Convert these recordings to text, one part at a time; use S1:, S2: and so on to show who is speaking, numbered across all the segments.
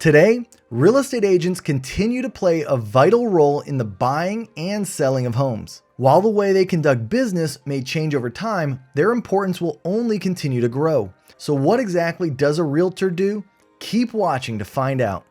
S1: Today, real estate agents continue to play a vital role in the buying and selling of homes. While the way they conduct business may change over time, their importance will only continue to grow. So what exactly does a realtor do? Keep watching to find out.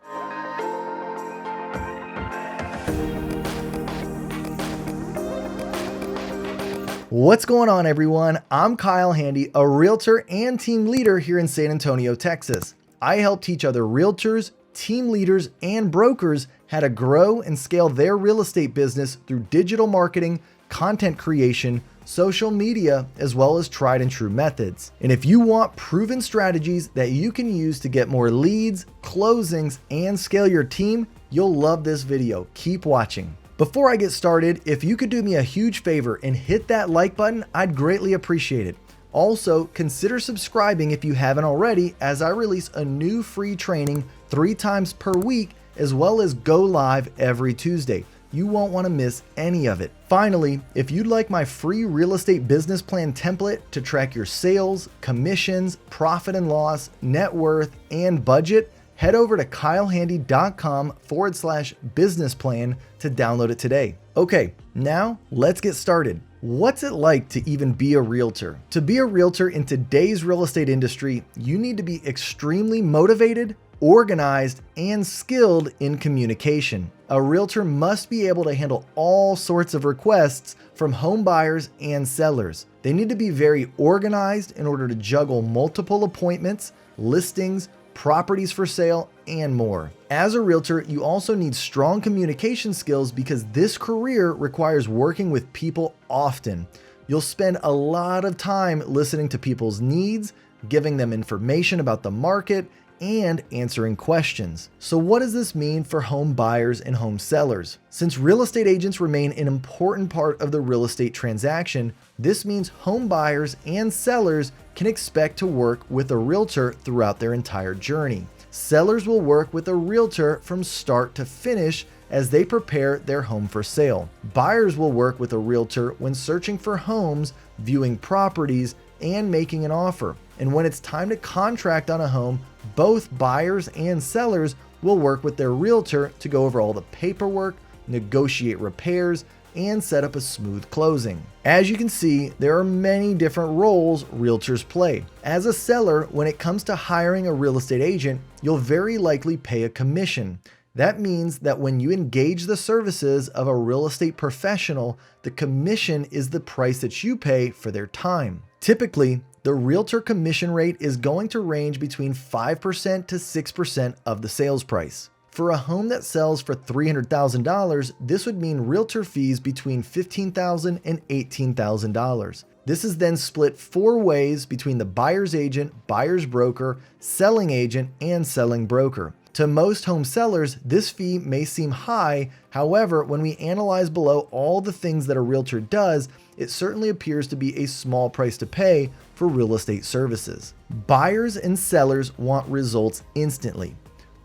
S1: What's going on, everyone? I'm Kyle Handy, a realtor and team leader here in San Antonio, Texas. I help teach other realtors, team leaders, and brokers how to grow and scale their real estate business through digital marketing, content creation, social media, as well as tried and true methods. And if you want proven strategies that you can use to get more leads, closings, and scale your team, you'll love this video. Keep watching. Before I get started, if you could do me a huge favor and hit that like button, I'd greatly appreciate it. Also, consider subscribing if you haven't already, as I release a new free training 3 times per week, as well as go live every Tuesday. You won't want to miss any of it. Finally, if you'd like my free real estate business plan template to track your sales, commissions, profit and loss, net worth, and budget, head over to kylehandy.com/business plan to download it today. Okay, now let's get started. What's it like to even be a realtor? To be a realtor in today's real estate industry, you need to be extremely motivated, organized, and skilled in communication. A realtor must be able to handle all sorts of requests from home buyers and sellers. They need to be very organized in order to juggle multiple appointments, listings, properties for sale, and more. As a realtor, you also need strong communication skills because this career requires working with people often. You'll spend a lot of time listening to people's needs, giving them information about the market, and answering questions. So what does this mean for home buyers and home sellers? Since real estate agents remain an important part of the real estate transaction, this means home buyers and sellers can expect to work with a realtor throughout their entire journey. Sellers will work with a realtor from start to finish as they prepare their home for sale. Buyers will work with a realtor when searching for homes, viewing properties, and making an offer. And when it's time to contract on a home, both buyers and sellers will work with their realtor to go over all the paperwork, negotiate repairs, and set up a smooth closing. As you can see, there are many different roles realtors play. As a seller, when it comes to hiring a real estate agent, you'll very likely pay a commission. That means that when you engage the services of a real estate professional, the commission is the price that you pay for their time. Typically, the realtor commission rate is going to range between 5% to 6% of the sales price. For a home that sells for $300,000, this would mean realtor fees between $15,000 and $18,000. This is then split 4 ways between the buyer's agent, buyer's broker, selling agent, and selling broker. To most home sellers, this fee may seem high. However, when we analyze below all the things that a realtor does, it certainly appears to be a small price to pay for real estate services. Buyers and sellers want results instantly.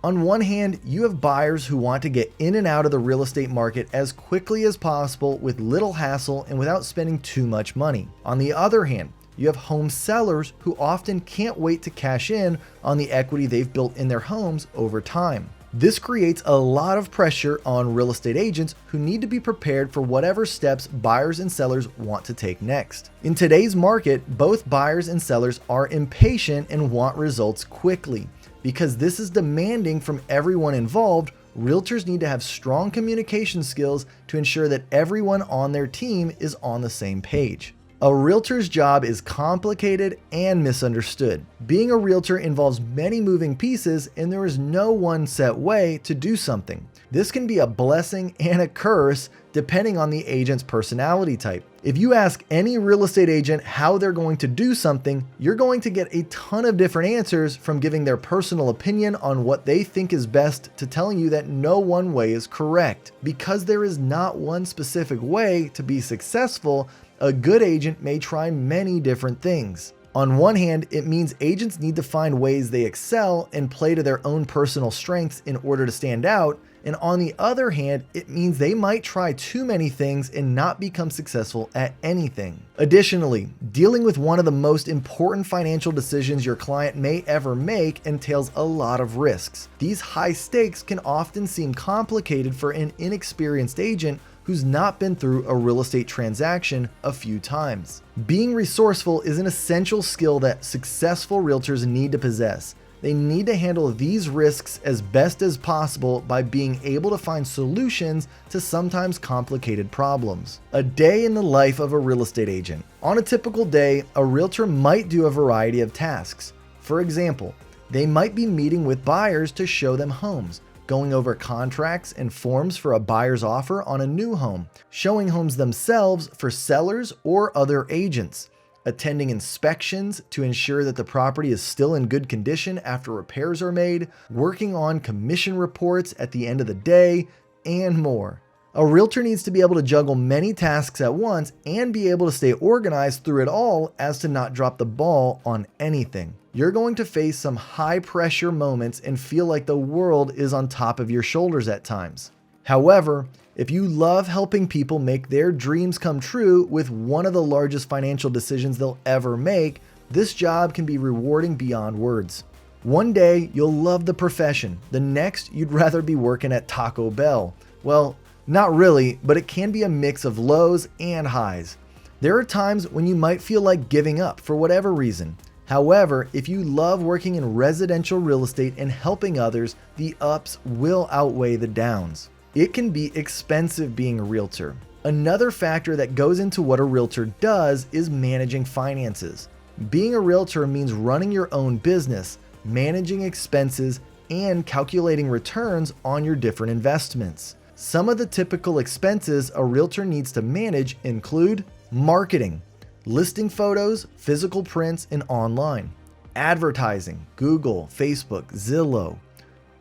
S1: On one hand, you have buyers who want to get in and out of the real estate market as quickly as possible with little hassle and without spending too much money. On the other hand, you have home sellers who often can't wait to cash in on the equity they've built in their homes over time. This creates a lot of pressure on real estate agents who need to be prepared for whatever steps buyers and sellers want to take next. In today's market, both buyers and sellers are impatient and want results quickly. Because this is demanding from everyone involved, realtors need to have strong communication skills to ensure that everyone on their team is on the same page. A realtor's job is complicated and misunderstood. Being a realtor involves many moving pieces, and there is no one set way to do something. This can be a blessing and a curse depending on the agent's personality type. If you ask any real estate agent how they're going to do something, you're going to get a ton of different answers, from giving their personal opinion on what they think is best to telling you that no one way is correct. Because there is not one specific way to be successful, a good agent may try many different things. On one hand, it means agents need to find ways they excel and play to their own personal strengths in order to stand out, And on the other hand, it means they might try too many things and not become successful at anything. Additionally, dealing with one of the most important financial decisions your client may ever make entails a lot of risks. These high stakes can often seem complicated for an inexperienced agent who's not been through a real estate transaction a few times. Being resourceful is an essential skill that successful realtors need to possess. They need to handle these risks as best as possible by being able to find solutions to sometimes complicated problems. A day in the life of a real estate agent. On a typical day, a realtor might do a variety of tasks. For example, they might be meeting with buyers to show them homes, going over contracts and forms for a buyer's offer on a new home, showing homes themselves for sellers or other agents, attending inspections to ensure that the property is still in good condition after repairs are made, working on commission reports at the end of the day, and more. A realtor needs to be able to juggle many tasks at once and be able to stay organized through it all as to not drop the ball on anything. You're going to face some high pressure moments and feel like the world is on top of your shoulders at times. However, if you love helping people make their dreams come true with one of the largest financial decisions they'll ever make, this job can be rewarding beyond words. One day, you'll love the profession. The next, you'd rather be working at Taco Bell. Well, not really, but it can be a mix of lows and highs. There are times when you might feel like giving up for whatever reason. However, if you love working in residential real estate and helping others, the ups will outweigh the downs. It can be expensive being a realtor. Another factor that goes into what a realtor does is managing finances. Being a realtor means running your own business, managing expenses, and calculating returns on your different investments. Some of the typical expenses a realtor needs to manage include marketing, listing photos, physical prints, and online, advertising, Google, Facebook, Zillow,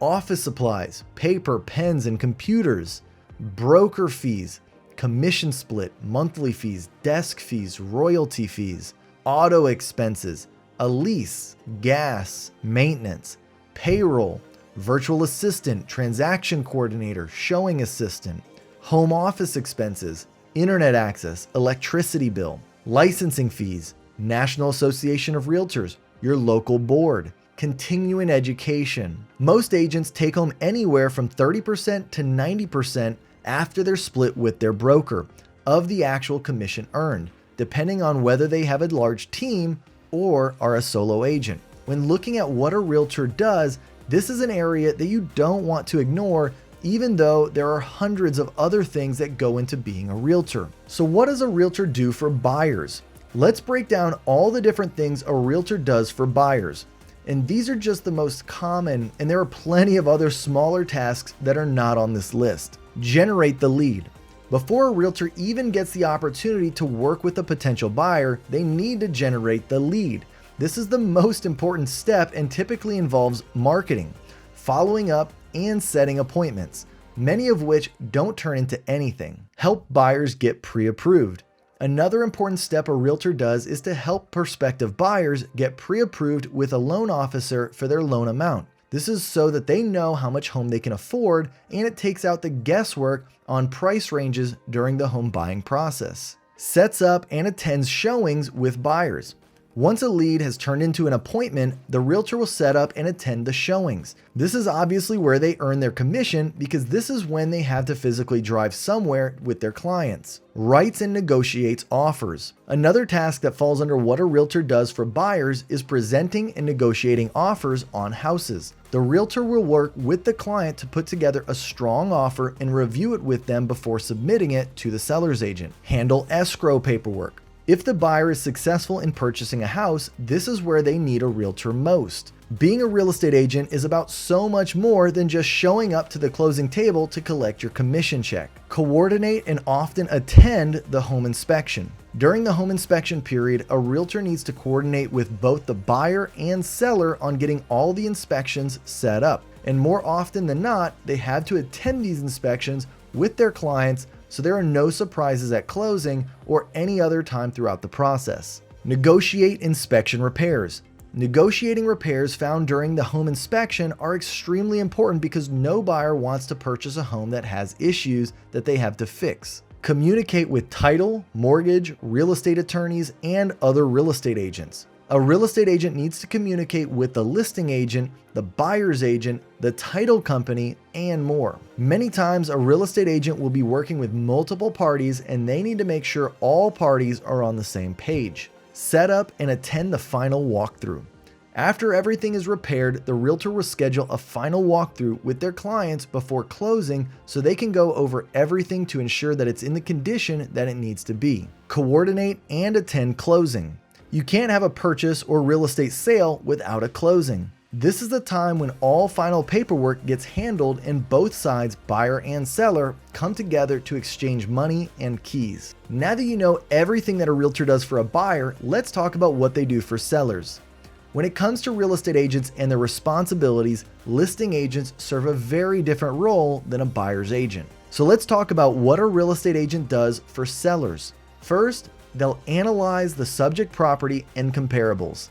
S1: office supplies, paper, pens, and computers, broker fees, commission split, monthly fees, desk fees, royalty fees, auto expenses, a lease, gas, maintenance, payroll, virtual assistant, transaction coordinator, showing assistant, home office expenses, internet access, electricity bill, licensing fees, National Association of Realtors, your local board, continuing education. Most agents take home anywhere from 30% to 90% after they're split with their broker of the actual commission earned, depending on whether they have a large team or are a solo agent. When looking at what a realtor does, this is an area that you don't want to ignore, even though there are hundreds of other things that go into being a realtor. So what does a realtor do for buyers? Let's break down all the different things a realtor does for buyers. And these are just the most common, and there are plenty of other smaller tasks that are not on this list. Generate the lead. Before a realtor even gets the opportunity to work with a potential buyer, they need to generate the lead. This is the most important step and typically involves marketing, following up, and setting appointments, many of which don't turn into anything. Help buyers get pre-approved. Another important step a realtor does is to help prospective buyers get pre-approved with a loan officer for their loan amount. This is so that they know how much home they can afford, and it takes out the guesswork on price ranges during the home buying process. Sets up and attends showings with buyers. Once a lead has turned into an appointment, the realtor will set up and attend the showings. This is obviously where they earn their commission because this is when they have to physically drive somewhere with their clients. Writes and negotiates offers. Another task that falls under what a realtor does for buyers is presenting and negotiating offers on houses. The realtor will work with the client to put together a strong offer and review it with them before submitting it to the seller's agent. Handle escrow paperwork. If the buyer is successful in purchasing a house, this is where they need a realtor most. Being a real estate agent is about so much more than just showing up to the closing table to collect your commission check. Coordinate and often attend the home inspection. During the home inspection period, a realtor needs to coordinate with both the buyer and seller on getting all the inspections set up. And more often than not, they have to attend these inspections with their clients so there are no surprises at closing or any other time throughout the process. Negotiate inspection repairs. Negotiating repairs found during the home inspection are extremely important because no buyer wants to purchase a home that has issues that they have to fix. Communicate with title, mortgage, real estate attorneys, and other real estate agents. A real estate agent needs to communicate with the listing agent, the buyer's agent, the title company, and more. Many times, a real estate agent will be working with multiple parties and they need to make sure all parties are on the same page. Set up and attend the final walkthrough. After everything is repaired, the realtor will schedule a final walkthrough with their clients before closing so they can go over everything to ensure that it's in the condition that it needs to be. Coordinate and attend closing. You can't have a purchase or real estate sale without a closing. This is the time when all final paperwork gets handled and both sides, buyer and seller, come together to exchange money and keys. Now that you know everything that a realtor does for a buyer, let's talk about what they do for sellers. When it comes to real estate agents and their responsibilities, listing agents serve a very different role than a buyer's agent. So let's talk about what a real estate agent does for sellers. First, they'll analyze the subject property and comparables.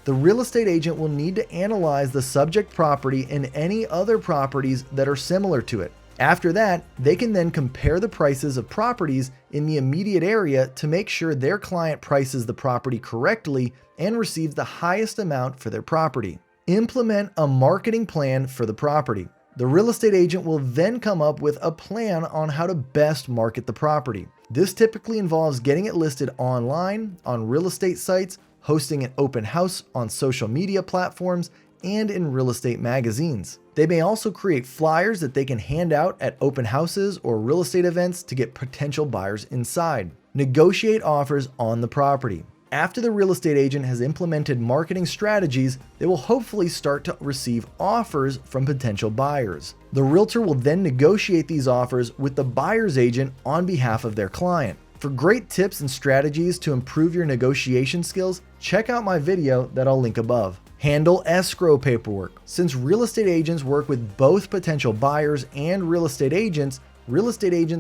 S1: The real estate agent will need to analyze the subject property and any other properties that are similar to it. After that, they can then compare the prices of properties in the immediate area to make sure their client prices the property correctly and receives the highest amount for their property. Implement a marketing plan for the property. The real estate agent will then come up with a plan on how to best market the property. This typically involves getting it listed online, on real estate sites, hosting an open house on social media platforms, and in real estate magazines. They may also create flyers that they can hand out at open houses or real estate events to get potential buyers inside. Negotiate offers on the property. After the real estate agent has implemented marketing strategies, they will hopefully start to receive offers from potential buyers. The realtor will then negotiate these offers with the buyer's agent on behalf of their client. For great tips and strategies to improve your negotiation skills, check out my video that I'll link above. Handle escrow paperwork. Since real estate agents work with both potential buyers and real estate agents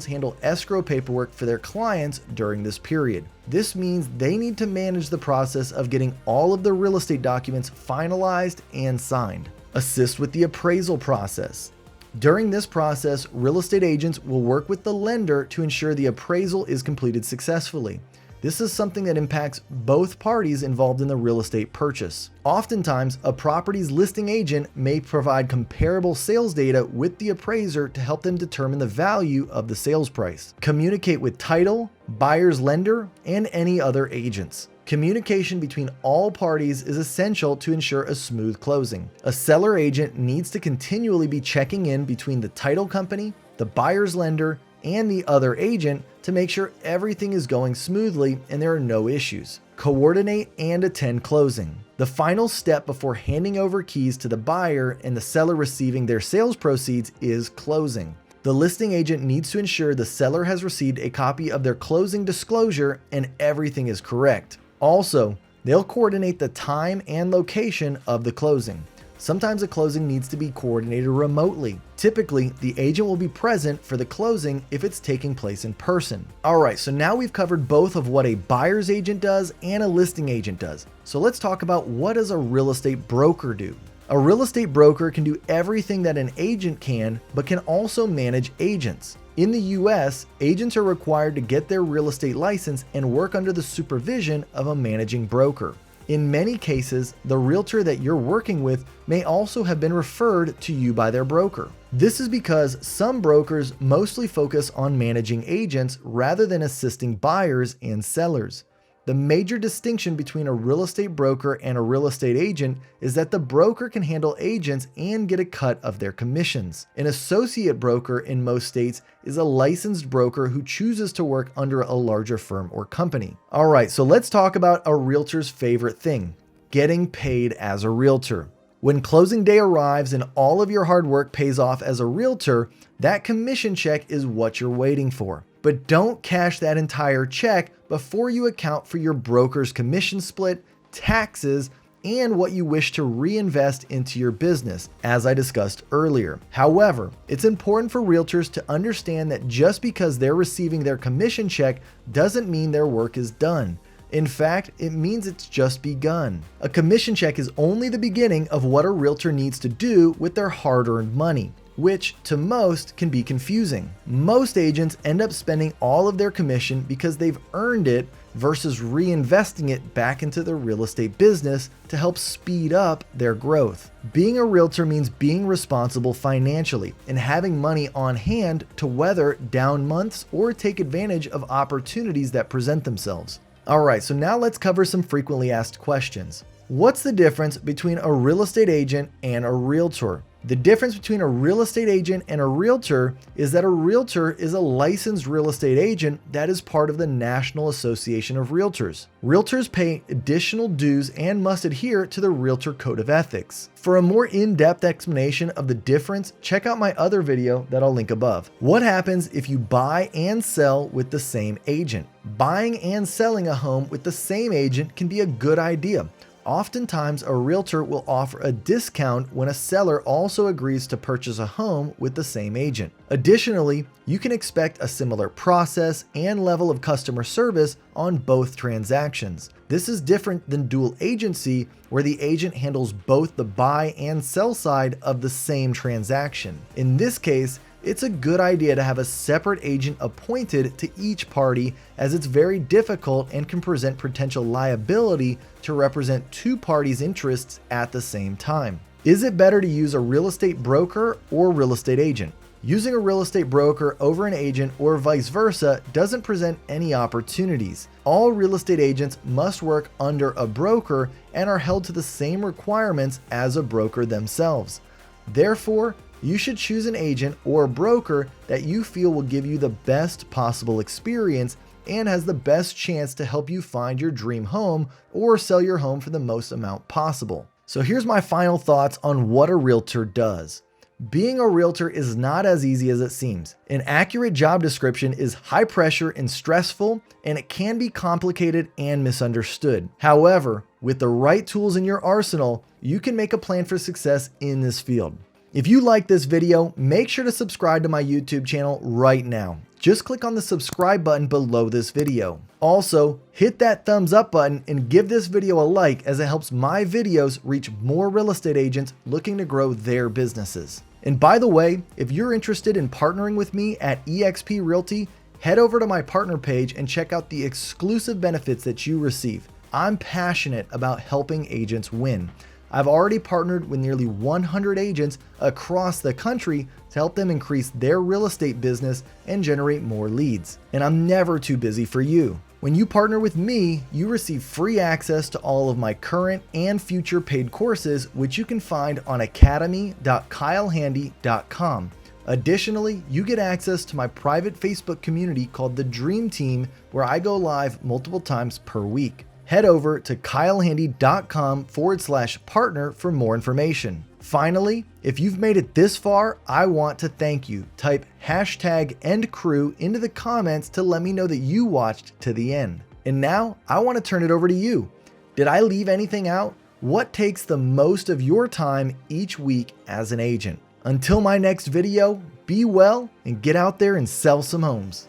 S1: handle escrow paperwork for their clients during this period. This means they need to manage the process of getting all of the real estate documents finalized and signed. Assist with the appraisal process. During this process, real estate agents will work with the lender to ensure the appraisal is completed successfully. This is something that impacts both parties involved in the real estate purchase. Oftentimes, a property's listing agent may provide comparable sales data with the appraiser to help them determine the value of the sales price. Communicate with title, buyer's lender, and any other agents. Communication between all parties is essential to ensure a smooth closing. A seller agent needs to continually be checking in between the title company, the buyer's lender, and the other agent to make sure everything is going smoothly and there are no issues. Coordinate and attend closing. The final step before handing over keys to the buyer and the seller receiving their sales proceeds is closing. The listing agent needs to ensure the seller has received a copy of their closing disclosure and everything is correct. Also, they'll coordinate the time and location of the closing. Sometimes a closing needs to be coordinated remotely. Typically, the agent will be present for the closing if it's taking place in person. Alright, so now we've covered both of what a buyer's agent does and a listing agent does. So let's talk about what does a real estate broker do. A real estate broker can do everything that an agent can, but can also manage agents. In the US, agents are required to get their real estate license and work under the supervision of a managing broker. In many cases, the realtor that you're working with may also have been referred to you by their broker. This is because some brokers mostly focus on managing agents rather than assisting buyers and sellers. The major distinction between a real estate broker and a real estate agent is that the broker can handle agents and get a cut of their commissions. An associate broker in most states is a licensed broker who chooses to work under a larger firm or company. Alright, so let's talk about a realtor's favorite thing, getting paid as a realtor. When closing day arrives and all of your hard work pays off as a realtor, that commission check is what you're waiting for. But don't cash that entire check before you account for your broker's commission split, taxes, and what you wish to reinvest into your business, as I discussed earlier. However, it's important for realtors to understand that just because they're receiving their commission check doesn't mean their work is done. In fact, it means it's just begun. A commission check is only the beginning of what a realtor needs to do with their hard-earned money, which to most can be confusing. Most agents end up spending all of their commission because they've earned it versus reinvesting it back into their real estate business to help speed up their growth. Being a realtor means being responsible financially and having money on hand to weather down months or take advantage of opportunities that present themselves. All right, so now let's cover some frequently asked questions. What's the difference between a real estate agent and a realtor? The difference between a real estate agent and a realtor is that a realtor is a licensed real estate agent that is part of the National Association of Realtors. Realtors pay additional dues and must adhere to the Realtor Code of Ethics. For a more in-depth explanation of the difference, check out my other video that I'll link above. What happens if you buy and sell with the same agent? Buying and selling a home with the same agent can be a good idea. Oftentimes, a realtor will offer a discount when a seller also agrees to purchase a home with the same agent. Additionally, you can expect a similar process and level of customer service on both transactions. This is different than dual agency, where the agent handles both the buy and sell side of the same transaction. In this case, it's a good idea to have a separate agent appointed to each party, as it's very difficult and can present potential liability to represent two parties' interests at the same time. Is it better to use a real estate broker or real estate agent? Using a real estate broker over an agent or vice versa doesn't present any opportunities. All real estate agents must work under a broker and are held to the same requirements as a broker themselves. Therefore, you should choose an agent or broker that you feel will give you the best possible experience and has the best chance to help you find your dream home or sell your home for the most amount possible. So here's my final thoughts on what a realtor does. Being a realtor is not as easy as it seems. An accurate job description is high pressure and stressful, and it can be complicated and misunderstood. However, with the right tools in your arsenal, you can make a plan for success in this field. If you like this video, make sure to subscribe to my YouTube channel right now. Just click on the subscribe button below this video. Also, hit that thumbs up button and give this video a like, as it helps my videos reach more real estate agents looking to grow their businesses. And by the way, if you're interested in partnering with me at eXp Realty, head over to my partner page and check out the exclusive benefits that you receive. I'm passionate about helping agents win. I've already partnered with nearly 100 agents across the country to help them increase their real estate business and generate more leads. And I'm never too busy for you. When you partner with me, you receive free access to all of my current and future paid courses, which you can find on academy.kylehandy.com. Additionally, you get access to my private Facebook community called the Dream Team, where I go live multiple times per week. Head over to kylehandy.com/partner for more information. Finally, if you've made it this far, I want to thank you. Type #EndCrew into the comments to let me know that you watched to the end. And now I want to turn it over to you. Did I leave anything out? What takes the most of your time each week as an agent? Until my next video, be well and get out there and sell some homes.